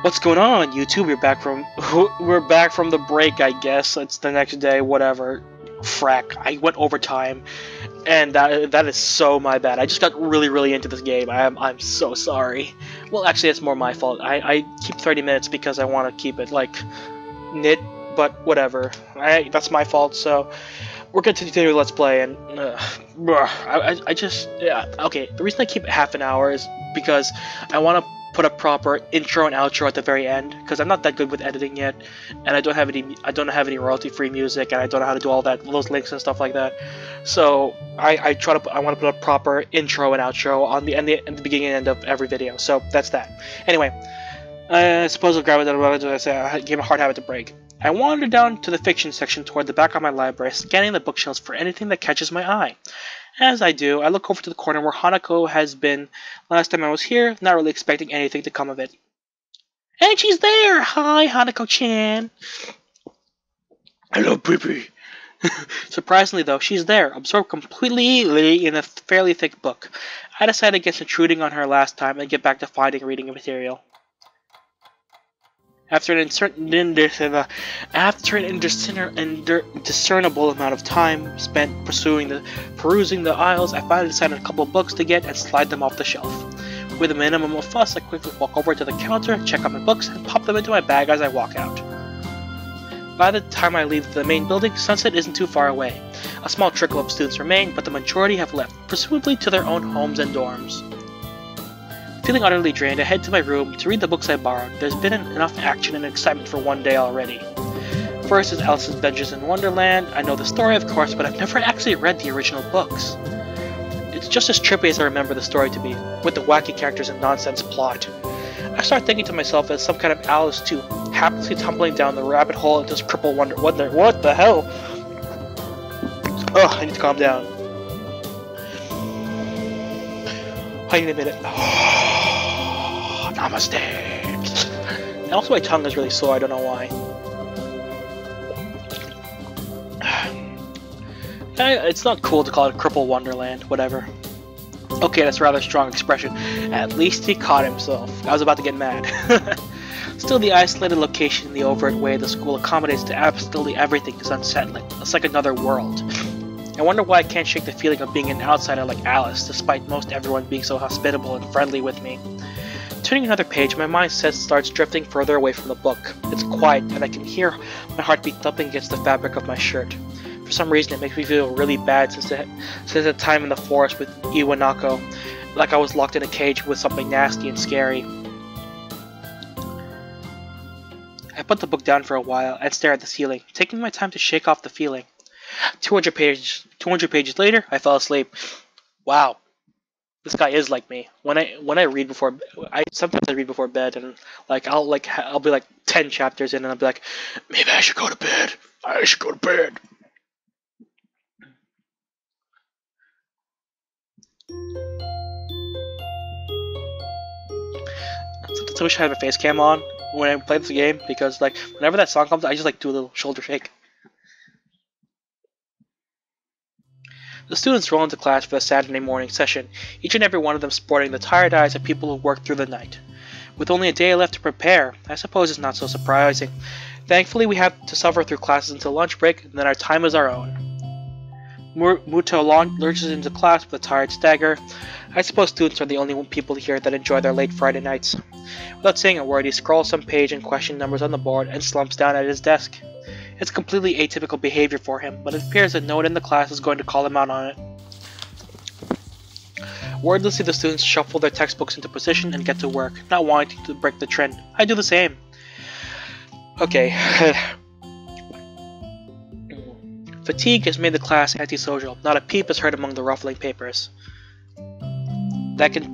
What's going on, YouTube? We're back from the break, I guess. It's the next day, whatever. Frack. I went overtime, and that is so my bad. I just got really into this game. I'm so sorry. Well, actually, it's more my fault. I keep 30 minutes because I want to keep it like knit, but whatever. That's my fault. So we're going to continue Let's Play, and I just okay. The reason I keep it half an hour is because I want to put a proper intro and outro at the very end, because I'm not that good with editing yet, and I don't have any royalty-free music, and I don't know how to do all those links and stuff like that. So I want to put a proper intro and outro on the beginning and end of every video. So that's that. Anyway, I suppose I'll grab it. I gave a hard habit to break. I wandered down to the fiction section toward the back of my library, scanning the bookshelves for anything that catches my eye. As I do, I look over to the corner where Hanako has been last time I was here, not really expecting anything to come of it. And she's there! Hi, Hanako-chan! Hello, baby! Surprisingly, though, she's there, absorbed completely in a fairly thick book. I decided against intruding on her last time and get back to finding reading material. After an indiscernible amount of time spent perusing the aisles, I finally decided a couple of books to get and slide them off the shelf. With a minimum of fuss, I quickly walk over to the counter, check out my books, and pop them into my bag as I walk out. By the time I leave the main building, sunset isn't too far away. A small trickle of students remain, but the majority have left, presumably to their own homes and dorms. Feeling utterly drained, I head to my room to read the books I borrowed. There's been enough action and excitement for one day already. First is Alice's Adventures in Wonderland. I know the story, of course, but I've never actually read the original books. It's just as trippy as I remember the story to be, with the wacky characters and nonsense plot. I start thinking to myself as some kind of Alice too, happily tumbling down the rabbit hole into this crippled wonder. What the hell? Ugh, I need to calm down. I need a minute. Namaste. And also my tongue is really sore, I don't know why. It's not cool to call it Cripple Wonderland, whatever. Okay, that's a rather strong expression. At least he caught himself. I was about to get mad. Still, the isolated location in the overt way the school accommodates to absolutely everything is unsettling. It's like another world. I wonder why I can't shake the feeling of being an outsider like Alice, despite most everyone being so hospitable and friendly with me. Turning another page, my mindset starts drifting further away from the book. It's quiet, and I can hear my heartbeat thumping against the fabric of my shirt. For some reason, it makes me feel really bad since the time in the forest with Iwanako, like I was locked in a cage with something nasty and scary. I put the book down for a while and stare at the ceiling, taking my time to shake off the feeling. 200 pages later, I fell asleep. Wow, this guy is like me. When I read before, sometimes I read before bed, and I'll be like 10 chapters in, and I'll be like, maybe I should go to bed. I should go to bed. Sometimes I wish I had a face cam on when I play this game, because like whenever that song comes, I just like do a little shoulder shake. The students roll into class for the Saturday morning session, each and every one of them sporting the tired eyes of people who worked through the night. With only a day left to prepare, I suppose it's not so surprising. Thankfully, we have to suffer through classes until lunch break, and then our time is our own. Muto lurches into class with a tired stagger. I suppose students are the only people here that enjoy their late Friday nights. Without saying a word, he scrolls some page and question numbers on the board and slumps down at his desk. It's completely atypical behavior for him, but it appears that no one in the class is going to call him out on it. Wordlessly, the students shuffle their textbooks into position and get to work, not wanting to break the trend. I do the same. Okay. Fatigue has made the class antisocial. Not a peep is heard among the ruffling papers. That can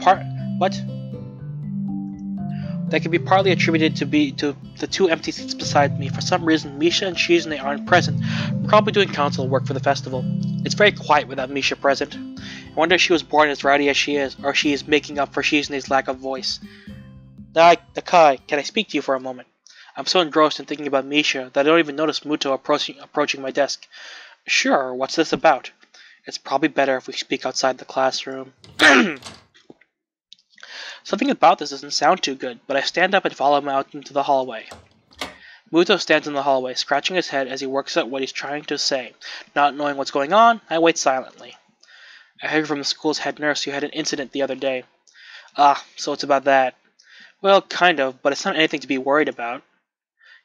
be partly attributed to the two empty seats beside me. For some reason, Misha and Shizune aren't present, probably doing council work for the festival. It's very quiet without Misha present. I wonder if she was born as rowdy as she is, or she is making up for Shizune's lack of voice. Nakai, can I speak to you for a moment? I'm so engrossed in thinking about Misha that I don't even notice Muto approaching my desk. Sure, what's this about? It's probably better if we speak outside the classroom. Something about this doesn't sound too good, but I stand up and follow him out into the hallway. Muto stands in the hallway, scratching his head as he works out what he's trying to say. Not knowing what's going on, I wait silently. I heard from the school's head nurse you had an incident the other day. Ah, so it's about that. Well, kind of, but it's not anything to be worried about.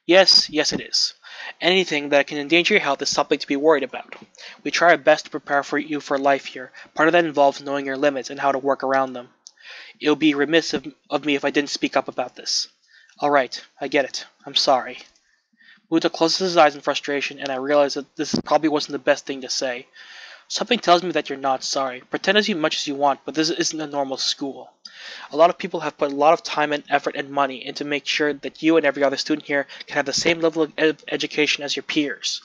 Yes, it is. Anything that can endanger your health is something to be worried about. We try our best to prepare you for life here. Part of that involves knowing your limits and how to work around them. It would be remiss of me if I didn't speak up about this. Alright, I get it. I'm sorry. Muto closes his eyes in frustration, and I realize that this probably wasn't the best thing to say. Something tells me that you're not sorry. Pretend as much as you want, but this isn't a normal school. A lot of people have put a lot of time and effort and money into make sure that you and every other student here can have the same level of education as your peers.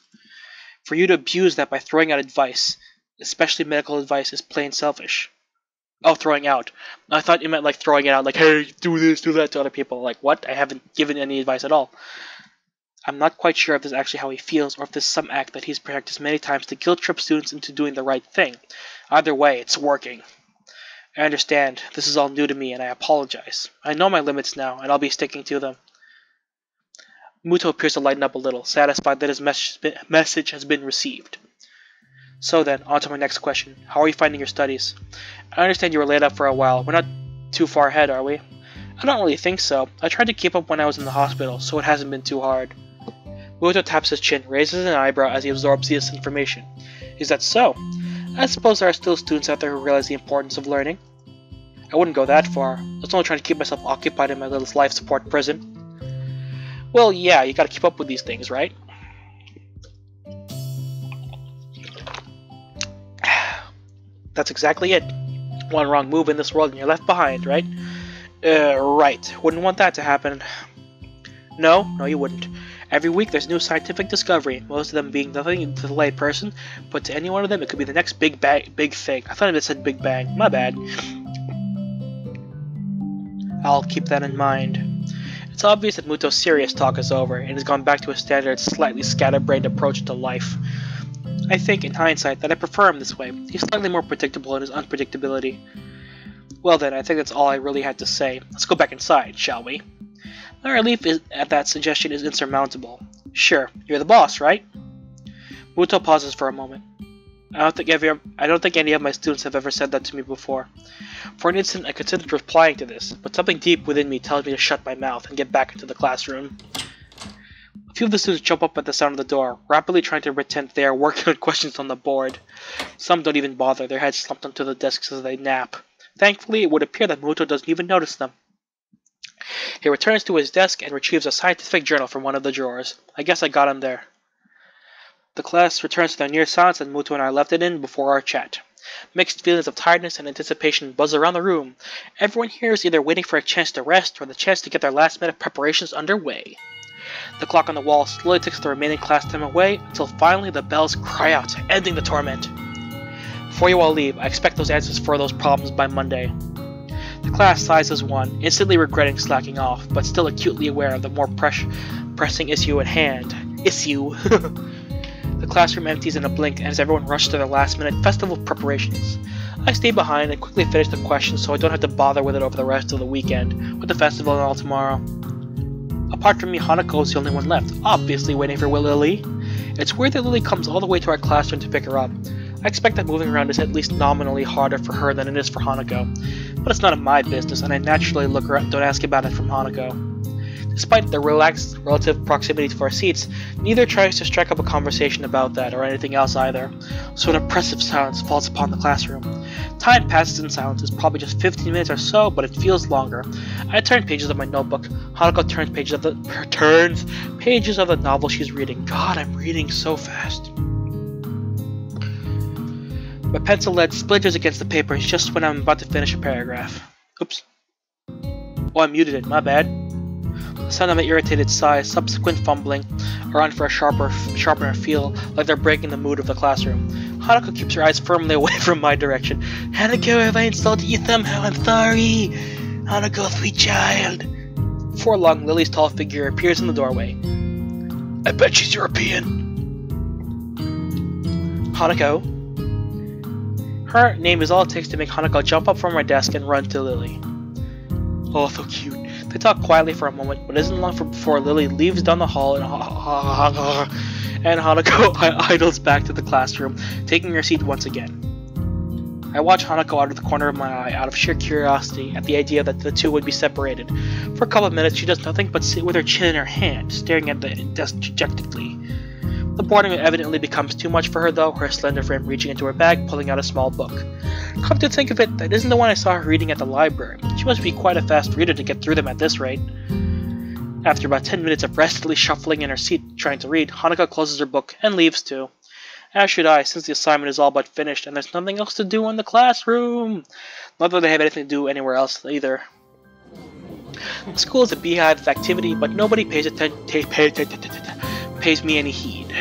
For you to abuse that by throwing out advice, especially medical advice, is plain selfish. Oh, throwing out. I thought you meant like throwing it out, like, hey, do this, do that to other people. Like, what? I haven't given any advice at all. I'm not quite sure if this is actually how he feels, or if this is some act that he's practiced many times to guilt-trip students into doing the right thing. Either way, it's working. I understand. This is all new to me, and I apologize. I know my limits now, and I'll be sticking to them. Muto appears to lighten up a little, satisfied that his message has been received. So then, on to my next question. How are you finding your studies? I understand you were laid up for a while. We're not too far ahead, are we? I don't really think so. I tried to keep up when I was in the hospital, so it hasn't been too hard. Muto taps his chin, raises an eyebrow as he absorbs this information. Is that so? I suppose there are still students out there who realize the importance of learning. I wouldn't go that far. I was only trying to keep myself occupied in my little life support prison. Well, yeah, you gotta keep up with these things, right? That's exactly it. One wrong move in this world and you're left behind, right? Right. Wouldn't want that to happen. No, you wouldn't. Every week there's new scientific discovery, most of them being nothing to the lay person, but to any one of them it could be the next big thing. I thought it said Big Bang. My bad. I'll keep that in mind. It's obvious that Muto's serious talk is over, and has gone back to his standard, slightly scatterbrained approach to life. I think, in hindsight, that I prefer him this way. He's slightly more predictable in his unpredictability. Well then, I think that's all I really had to say. Let's go back inside, shall we? My relief at that suggestion is insurmountable. Sure, you're the boss, right? Muto pauses for a moment. I don't think any of my students have ever said that to me before. For an instant, I considered replying to this, but something deep within me tells me to shut my mouth and get back into the classroom. A few of the students jump up at the sound of the door, rapidly trying to pretend they are working on questions on the board. Some don't even bother, their heads slumped onto the desks as they nap. Thankfully, it would appear that Muto doesn't even notice them. He returns to his desk and retrieves a scientific journal from one of the drawers. I guess I got him there. The class returns to their near silence and Muto and I left it in before our chat. Mixed feelings of tiredness and anticipation buzz around the room. Everyone here is either waiting for a chance to rest or the chance to get their last-minute preparations underway. The clock on the wall slowly ticks the remaining class time away until finally the bells cry out, ending the torment. Before you all leave, I expect those answers for those problems by Monday. The class sighs as one, instantly regretting slacking off, but still acutely aware of the more pressing issue at hand. The classroom empties in a blink as everyone rushes to their last-minute festival preparations. I stay behind and quickly finish the questions so I don't have to bother with it over the rest of the weekend, with the festival and all tomorrow. Apart from me, Hanako is the only one left, obviously waiting for Lily. It's weird that Lily comes all the way to our classroom to pick her up. I expect that moving around is at least nominally harder for her than it is for Hanako, but it's none of my business and I naturally look around and don't ask about it from Hanako. Despite their relaxed relative proximity to our seats, neither tries to strike up a conversation about that or anything else either, so an oppressive silence falls upon the classroom. Time passes in silence. It's probably just 15 minutes or so, but it feels longer. I turn pages of my notebook. Hanako turns pages of the novel she's reading. God, I'm reading so fast. My pencil lead splinters against the paper just when I'm about to finish a paragraph. Oops. Oh, I muted it. My bad. The sound of my irritated sigh, subsequent fumbling, around for a sharper feel like they're breaking the mood of the classroom. Hanako keeps her eyes firmly away from my direction. Hanako, if I insulted you somehow, I'm sorry! Hanako, sweet child! Before long, Lily's tall figure appears in the doorway. I bet she's European. Hanako. Her name is all it takes to make Hanako jump up from my desk and run to Lily. Oh, so cute. They talk quietly for a moment, but it isn't long before Lily leaves down the hall and Hanako idles back to the classroom, taking her seat once again. I watch Hanako out of the corner of my eye, out of sheer curiosity at the idea that the two would be separated. For a couple of minutes, she does nothing but sit with her chin in her hand, staring at the desk dejectedly. The boredom evidently becomes too much for her though, her slender frame reaching into her bag, pulling out a small book. Come to think of it, that isn't the one I saw her reading at the library. She must be quite a fast reader to get through them at this rate. After about 10 minutes of restlessly shuffling in her seat trying to read, Hanako closes her book and leaves too. As should I, since the assignment is all but finished and there's nothing else to do in the classroom. Not that they have anything to do anywhere else either. The school is a beehive of activity, but nobody pays me any heed.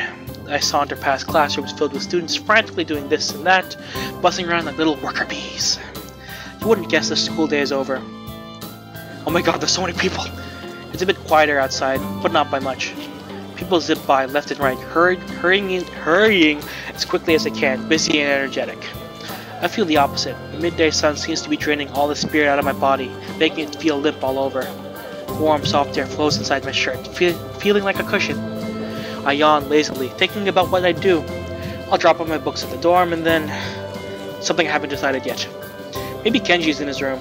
I saunter past classrooms filled with students frantically doing this and that, buzzing around like little worker bees. You wouldn't guess the school day is over. Oh my god, there's so many people! It's a bit quieter outside, but not by much. People zip by left and right, hurrying as quickly as they can, busy and energetic. I feel the opposite. The midday sun seems to be draining all the spirit out of my body, making it feel limp all over. Warm, soft air flows inside my shirt, feeling like a cushion. I yawn lazily, thinking about what I'd do. I'll drop off my books at the dorm and then... something I haven't decided yet. Maybe Kenji's in his room.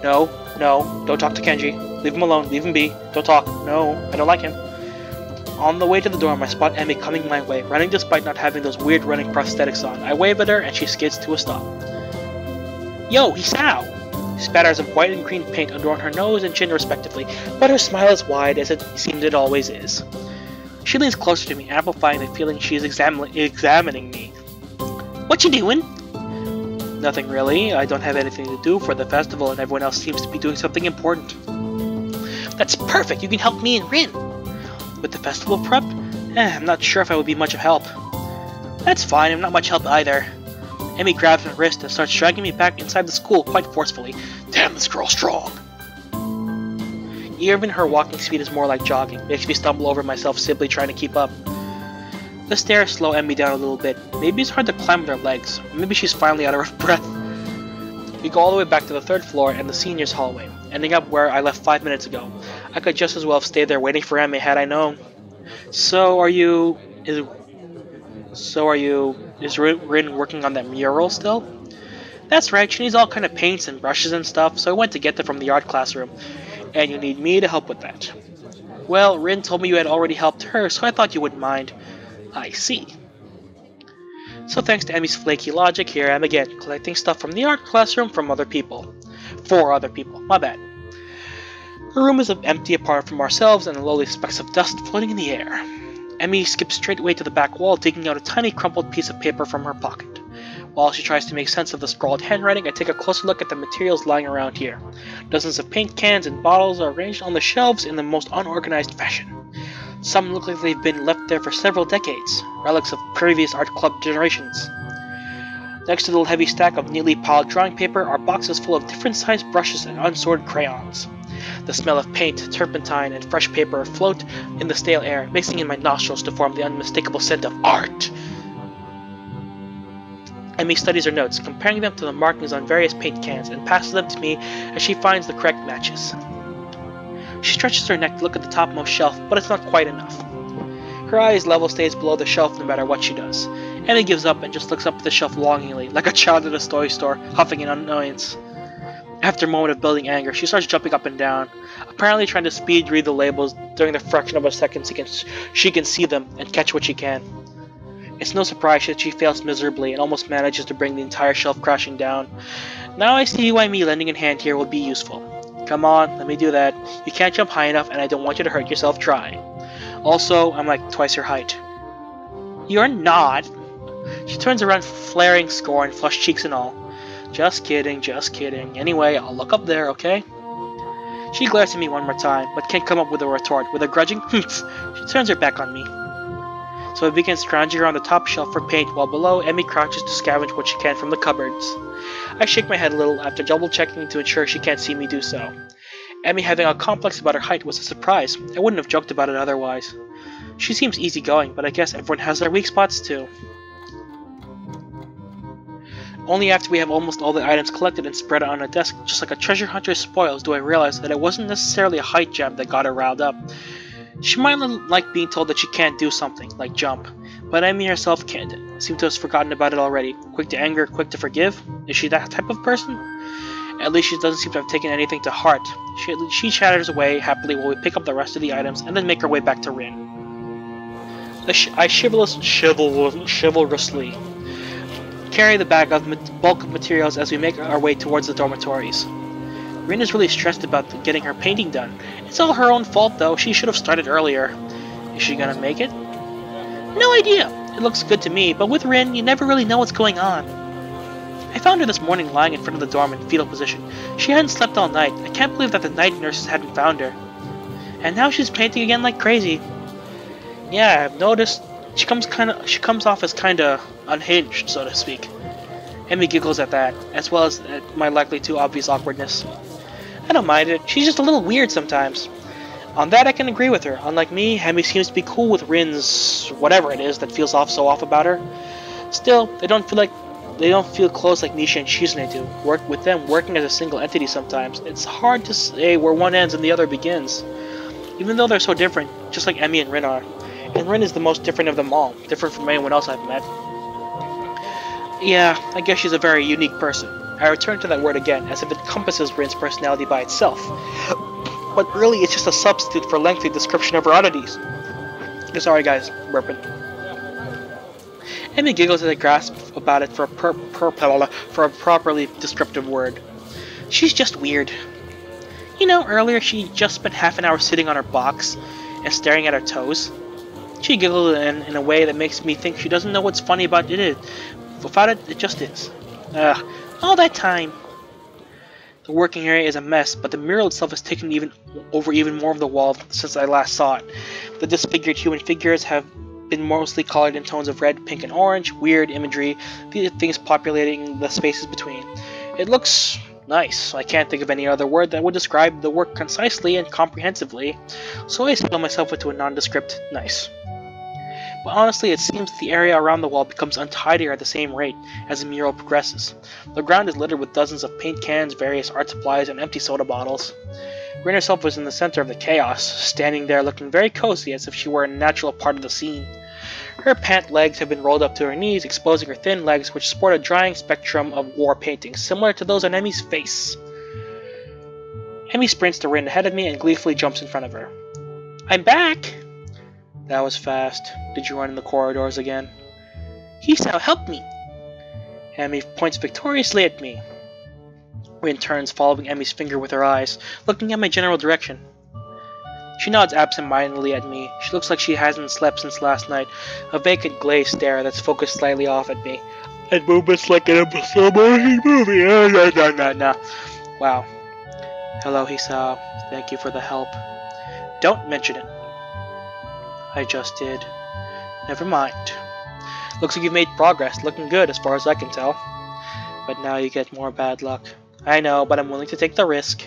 No, don't talk to Kenji. Leave him alone, leave him be. Don't talk. No, I don't like him. On the way to the dorm, I spot Emmy coming my way, running despite not having those weird running prosthetics on. I wave at her, and she skids to a stop. Yo, Hisao! Spatters of white and green paint adorn her nose and chin respectively, but her smile is wide as it seems it always is. She leans closer to me, amplifying the feeling she is examining me. What you doing? Nothing really. I don't have anything to do for the festival, and everyone else seems to be doing something important. That's perfect! You can help me and Rin! With the festival prep? I'm not sure if I would be much of help. That's fine, I'm not much help either. Emmy grabs my wrist and starts dragging me back inside the school quite forcefully. Damn, this girl's strong! Even her walking speed is more like jogging, makes me stumble over myself simply trying to keep up. The stairs slow Emmy down a little bit. Maybe it's hard to climb with her legs, or maybe she's finally out of her breath. We go all the way back to the 3rd floor and the seniors' hallway, ending up where I left 5 minutes ago. I could just as well have stayed there waiting for Emmy had I known. Is Rin working on that mural still? That's right, she needs all kind of paints and brushes and stuff, so I went to get them from the art classroom. And you need me to help with that. Well, Rin told me you had already helped her, so I thought you wouldn't mind. I see. So thanks to Emmy's flaky logic, here I am again, collecting stuff from the art classroom from other people. For other people, my bad. Her room is empty apart from ourselves and the lowly specks of dust floating in the air. Emmy skips straight away to the back wall, digging out a tiny crumpled piece of paper from her pocket. While she tries to make sense of the scrawled handwriting, I take a closer look at the materials lying around here. Dozens of paint cans and bottles are arranged on the shelves in the most unorganized fashion. Some look like they've been left there for several decades, relics of previous art club generations. Next to the heavy stack of neatly piled drawing paper are boxes full of different sized brushes and unsorted crayons. The smell of paint, turpentine, and fresh paper float in the stale air, mixing in my nostrils to form the unmistakable scent of art. Emmy studies her notes, comparing them to the markings on various paint cans, and passes them to me as she finds the correct matches. She stretches her neck to look at the topmost shelf, but it's not quite enough. Her eyes level stays below the shelf no matter what she does. Emmy gives up and just looks up at the shelf longingly, like a child at a toy store, huffing in annoyance. After a moment of building anger, she starts jumping up and down, apparently trying to speed read the labels during the fraction of a second she can see them and catch what she can. It's no surprise that she fails miserably and almost manages to bring the entire shelf crashing down. Now I see why me lending a hand here will be useful. Come on, let me do that. You can't jump high enough and I don't want you to hurt yourself trying. Also, I'm like twice your height. You're not! She turns around flaring scorn, flushed cheeks and all. Just kidding, just kidding. Anyway, I'll look up there, okay? She glares at me one more time, but can't come up with a retort. With a grudging humph, she turns her back on me. So I begin scrounging around the top shelf for paint, while below, Emmy crouches to scavenge what she can from the cupboards. I shake my head a little after double-checking to ensure she can't see me do so. Emmy having a complex about her height was a surprise. I wouldn't have joked about it otherwise. She seems easygoing, but I guess everyone has their weak spots too. Only after we have almost all the items collected and spread on a desk, just like a treasure hunter's spoils, do I realize that it wasn't necessarily a height gem that got her riled up. She might like being told that she can't do something, like jump, but Emmy herself can't seem to have forgotten about it already. Quick to anger, quick to forgive? Is she that type of person? At least she doesn't seem to have taken anything to heart. She chatters away happily while we pick up the rest of the items and then make our way back to Rin. I chivalrously carry the bag of bulk of materials as we make our way towards the dormitories. Rin is really stressed about getting her painting done. It's all her own fault though, she should have started earlier. Is she gonna make it? No idea! It looks good to me, but with Rin, you never really know what's going on. I found her this morning lying in front of the dorm in fetal position. She hadn't slept all night. I can't believe that the night nurses hadn't found her. And now she's painting again like crazy. Yeah, I've noticed she comes off as kinda unhinged, so to speak. Emmy giggles at that, as well as at my likely too obvious awkwardness. I don't mind it, she's just a little weird sometimes. On that I can agree with her. Unlike me, Emmy seems to be cool with Rin's whatever it is that feels so off about her. Still, they don't feel close like Nisha and Shizune do. With them working as a single entity sometimes, it's hard to say where one ends and the other begins. Even though they're so different, just like Emmy and Rin are. And Rin is the most different of them all, different from anyone else I've met. Yeah, I guess she's a very unique person. I return to that word again, as if it encompasses Rin's personality by itself. But really, it's just a substitute for lengthy description of her oddities. Sorry guys, burping. Emmy giggles as I grasp about it for a properly descriptive word. She's just weird. You know, earlier she just spent half an hour sitting on her box and staring at her toes. She giggled in a way that makes me think she doesn't know what's funny about it. Without it, it just is. All that time. The working area is a mess, but the mural itself has taken over even more of the wall since I last saw it. The disfigured human figures have been mostly colored in tones of red, pink, and orange, weird imagery, these things populating the spaces between. It looks nice. I can't think of any other word that would describe the work concisely and comprehensively, so I settle myself into a nondescript nice. But honestly, it seems the area around the wall becomes untidier at the same rate as the mural progresses. The ground is littered with dozens of paint cans, various art supplies, and empty soda bottles. Rin herself was in the center of the chaos, standing there looking very cozy as if she were a natural part of the scene. Her pant legs have been rolled up to her knees, exposing her thin legs, which sport a drying spectrum of war paintings, similar to those on Emmy's face. Emmy sprints to Rin ahead of me and gleefully jumps in front of her. I'm back! That was fast. Did you run in the corridors again? Hisao, help me! Emmy points victoriously at me. Rin turns, following Emmy's finger with her eyes, looking at my general direction. She nods absent-mindedly at me. She looks like she hasn't slept since last night, a vacant glazed stare that's focused slightly off at me. And movements like an episode movie. Wow. Hello, Hisao. Thank you for the help. Don't mention it. I just did. Never mind. Looks like you've made progress, looking good as far as I can tell. But now you get more bad luck. I know, but I'm willing to take the risk.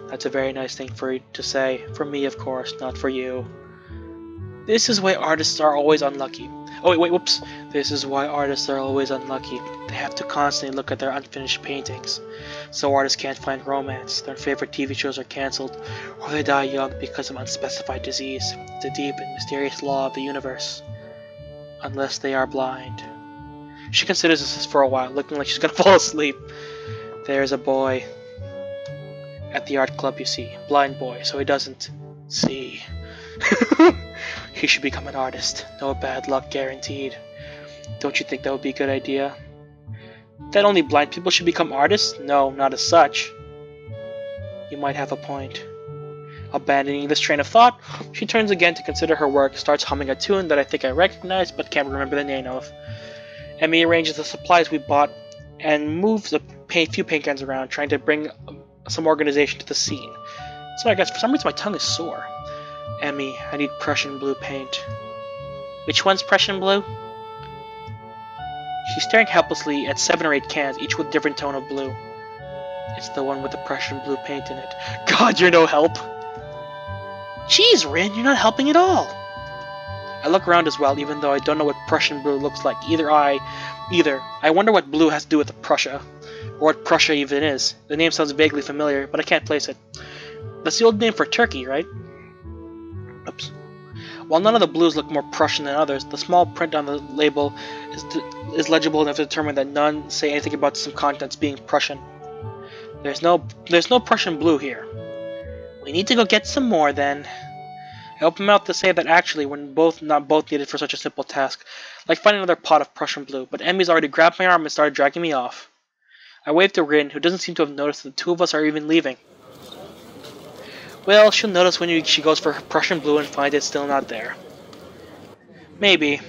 That's a very nice thing for you to say. For me, of course, not for you. This is why artists are always unlucky. Oh, wait, whoops. This is why artists are always unlucky. They have to constantly look at their unfinished paintings. So artists can't find romance, their favorite TV shows are cancelled, or they die young because of unspecified disease. It's a deep and mysterious law of the universe. Unless they are blind. She considers this for a while, looking like she's gonna fall asleep. There's a boy. At the art club, you see. Blind boy, so he doesn't see. He should become an artist. No bad luck guaranteed. Don't you think that would be a good idea? That only blind people should become artists? No, not as such. You might have a point. Abandoning this train of thought, she turns again to consider her work, starts humming a tune that I think I recognize but can't remember the name of. Emmy arranges the supplies we bought and moves a few paint cans around, trying to bring some organization to the scene. Sorry guys, for some reason my tongue is sore. Emmy, I need Prussian blue paint. Which one's Prussian blue? She's staring helplessly at 7 or 8 cans, each with a different tone of blue. It's the one with the Prussian blue paint in it. God, you're no help! Jeez, Rin, you're not helping at all! I look around as well, even though I don't know what Prussian blue looks like. Either. I wonder what blue has to do with Prussia, or what Prussia even is. The name sounds vaguely familiar, but I can't place it. That's the old name for Turkey, right? Oops. While none of the blues look more Prussian than others, the small print on the label is legible enough to determine that none say anything about some contents being Prussian. There's no Prussian blue here. We need to go get some more then. I open my mouth to say that actually, when not both needed for such a simple task, like finding another pot of Prussian blue, but Emmy's already grabbed my arm and started dragging me off. I wave to Rin, who doesn't seem to have noticed that the two of us are even leaving. Well, she'll notice when she goes for her Prussian blue and finds it's still not there. Maybe.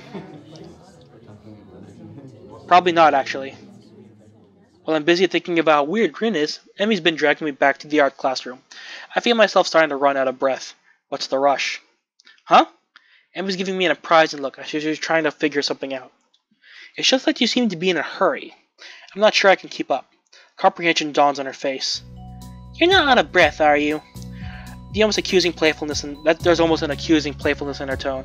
Probably not, actually. While I'm busy thinking about how weird Rin is, Emmy's been dragging me back to the art classroom. I feel myself starting to run out of breath. What's the rush? Huh? Emmy's giving me an apprising look as she's trying to figure something out. It's just that you seem to be in a hurry. I'm not sure I can keep up. Comprehension dawns on her face. You're not out of breath, are you? There's almost an accusing playfulness in her tone.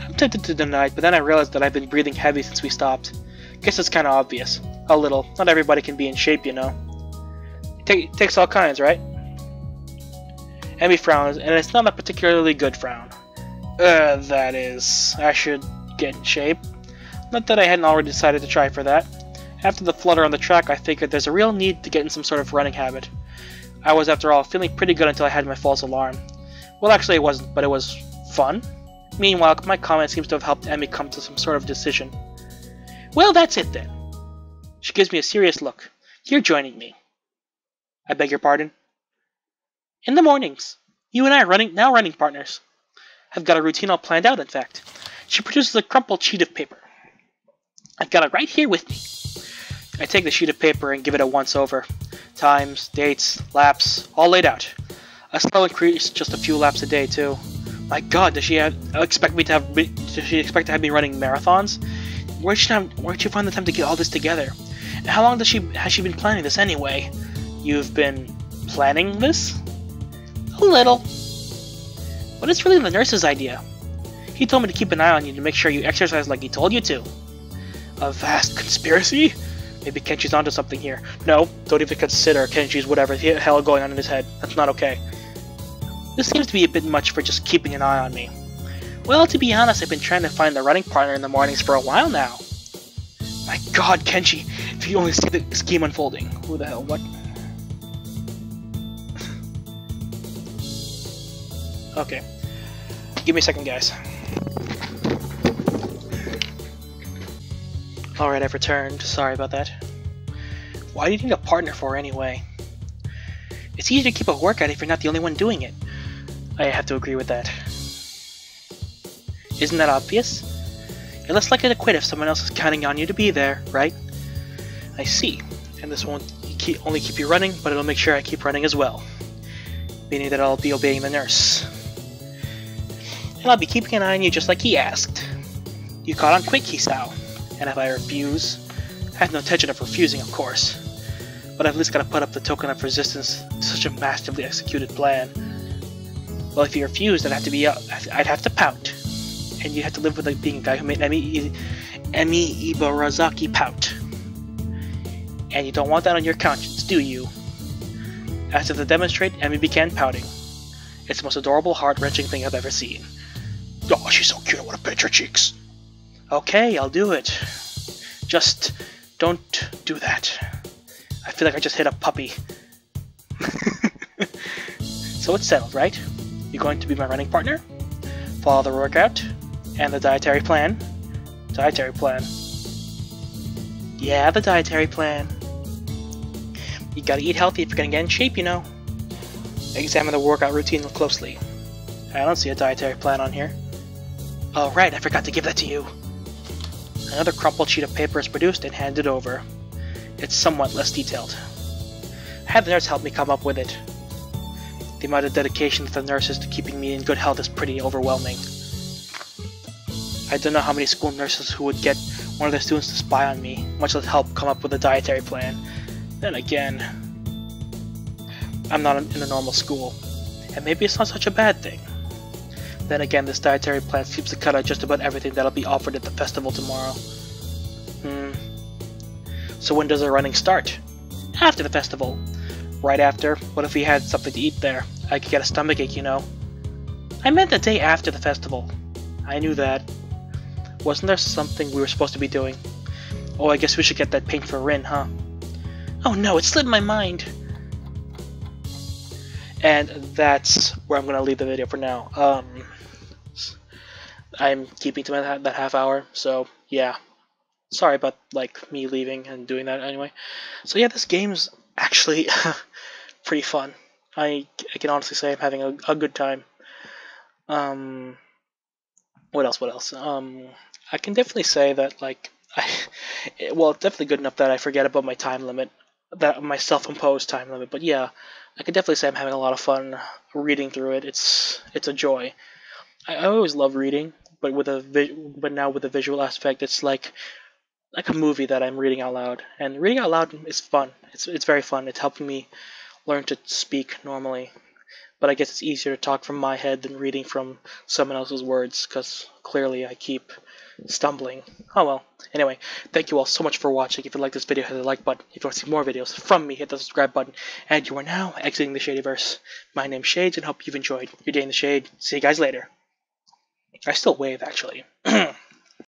I'm tempted to deny it, but then I realized that I've been breathing heavy since we stopped. Guess it's kinda obvious. A little. Not everybody can be in shape, you know. It takes all kinds, right? Emmy frowns, and it's not a particularly good frown. That is, I should get in shape. Not that I hadn't already decided to try for that. After the flutter on the track, I figured there's a real need to get in some sort of running habit. I was, after all, feeling pretty good until I had my false alarm. Well, actually it wasn't, but it was fun. Meanwhile, my comment seems to have helped Emmy come to some sort of decision. Well, that's it then. She gives me a serious look. You're joining me. I beg your pardon? In the mornings. You and I are now running partners. I've got a routine all planned out, in fact. She produces a crumpled sheet of paper. I've got it right here with me. I take the sheet of paper and give it a once-over. Times, dates, laps, all laid out. A slow increase, just a few laps a day, too. My god, does she expect to have me running marathons? Where'd she find the time to get all this together? And how long has she been planning this anyway? You've been planning this? A little. But it's really the nurse's idea. He told me to keep an eye on you to make sure you exercise like he told you to. A vast conspiracy? Maybe Kenshi's onto something here. No, don't even consider Kenshi's whatever the hell going on in his head. That's not okay. This seems to be a bit much for just keeping an eye on me. Well, to be honest, I've been trying to find the running partner in the mornings for a while now. My god, Kenshi, if you only see the scheme unfolding. Who the hell, what? Okay. Give me a second, guys. Alright, I've returned. Sorry about that. Why do you need a partner for, anyway? It's easy to keep a workout if you're not the only one doing it. I have to agree with that. Isn't that obvious? You're less likely to quit if someone else is counting on you to be there, right? I see. And this won't only keep you running, but it'll make sure I keep running as well. Meaning that I'll be obeying the nurse. And I'll be keeping an eye on you just like he asked. You caught on quick, Hisao. And if I refuse, I have no intention of refusing, of course. But I've at least got to put up the token of resistance to such a masterfully executed plan. Well, if you refused, I'd have to pout. And you'd have to live with being a guy who made Emi Ibarazaki pout. And you don't want that on your conscience, do you? After the demonstrate, Emi began pouting. It's the most adorable, heart-wrenching thing I've ever seen. Oh, she's so cute, I want to pinch her cheeks. Okay, I'll do it. Just don't do that. I feel like I just hit a puppy. So it's settled, right? You're going to be my running partner? Follow the workout? And the dietary plan? Dietary plan. Yeah, the dietary plan. You gotta eat healthy if you're gonna get in shape, you know. Examine the workout routine closely. I don't see a dietary plan on here. Oh right, I forgot to give that to you. Another crumpled sheet of paper is produced and handed over. It's somewhat less detailed. I had the nurse help me come up with it. The amount of dedication that the nurse is to keeping me in good health is pretty overwhelming. I don't know how many school nurses who would get one of their students to spy on me, much less help come up with a dietary plan. Then again, I'm not in a normal school, and maybe it's not such a bad thing. Then again, this dietary plan seems to cut out just about everything that'll be offered at the festival tomorrow. So when does the running start? After the festival. Right after? What if we had something to eat there? I could get a stomachache, you know. I meant the day after the festival. I knew that. Wasn't there something we were supposed to be doing? Oh, I guess we should get that paint for Rin, huh? Oh no, it slipped my mind! And that's where I'm gonna leave the video for now. I'm keeping to that half hour, so yeah. Sorry about like me leaving and doing that anyway. So yeah, this game's actually pretty fun. I can honestly say I'm having a good time. What else? I can definitely say that like well, it's definitely good enough that I forget about my time limit, that my self-imposed time limit. But yeah, I can definitely say I'm having a lot of fun reading through it. It's a joy. I always love reading, but but now with the visual aspect, it's like a movie that I'm reading out loud. And reading out loud is fun. It's very fun. It's helping me learn to speak normally. But I guess it's easier to talk from my head than reading from someone else's words, because clearly I keep stumbling. Oh well. Anyway, thank you all so much for watching. If you like this video, hit the like button. If you want to see more videos from me, hit the subscribe button. And you are now exiting the Shadyverse. My name's Shades, and hope you've enjoyed your day in the shade. See you guys later. I still wave, actually.